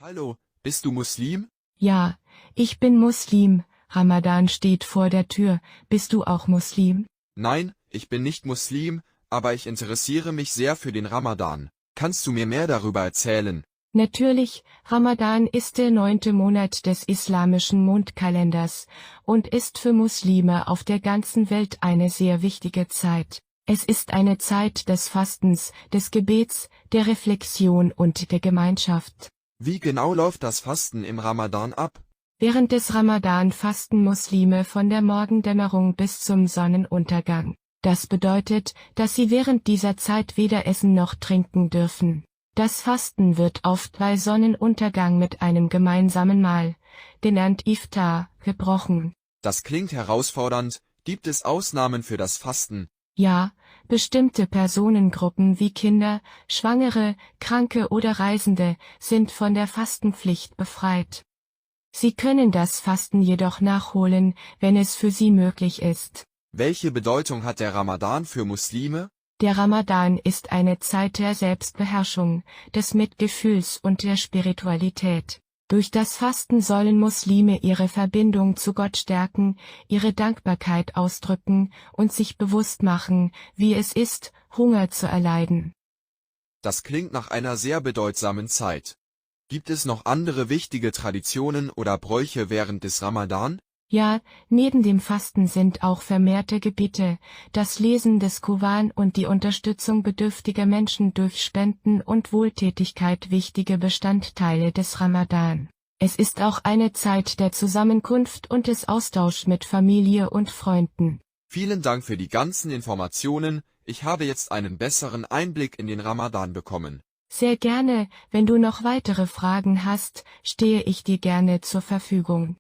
Hallo, bist du Muslim? Ja, ich bin Muslim, Ramadan steht vor der Tür, bist du auch Muslim? Nein, ich bin nicht Muslim, aber ich interessiere mich sehr für den Ramadan. Kannst du mir mehr darüber erzählen? Natürlich, Ramadan ist der 9. Monat des islamischen Mondkalenders und ist für Muslime auf der ganzen Welt eine sehr wichtige Zeit. Es ist eine Zeit des Fastens, des Gebets, der Reflexion und der Gemeinschaft. Wie genau läuft das Fasten im Ramadan ab? Während des Ramadan fasten Muslime von der Morgendämmerung bis zum Sonnenuntergang. Das bedeutet, dass sie während dieser Zeit weder essen noch trinken dürfen. Das Fasten wird oft bei Sonnenuntergang mit einem gemeinsamen Mahl, genannt Iftar, gebrochen. Das klingt herausfordernd. Gibt es Ausnahmen für das Fasten? Ja, bestimmte Personengruppen wie Kinder, Schwangere, Kranke oder Reisende sind von der Fastenpflicht befreit. Sie können das Fasten jedoch nachholen, wenn es für sie möglich ist. Welche Bedeutung hat der Ramadan für Muslime? Der Ramadan ist eine Zeit der Selbstbeherrschung, des Mitgefühls und der Spiritualität. Durch das Fasten sollen Muslime ihre Verbindung zu Gott stärken, ihre Dankbarkeit ausdrücken und sich bewusst machen, wie es ist, Hunger zu erleiden. Das klingt nach einer sehr bedeutsamen Zeit. Gibt es noch andere wichtige Traditionen oder Bräuche während des Ramadan? Ja, neben dem Fasten sind auch vermehrte Gebete, das Lesen des Koran und die Unterstützung bedürftiger Menschen durch Spenden und Wohltätigkeit wichtige Bestandteile des Ramadan. Es ist auch eine Zeit der Zusammenkunft und des Austauschs mit Familie und Freunden. Vielen Dank für die ganzen Informationen. Ich habe jetzt einen besseren Einblick in den Ramadan bekommen. Sehr gerne, wenn du noch weitere Fragen hast, stehe ich dir gerne zur Verfügung.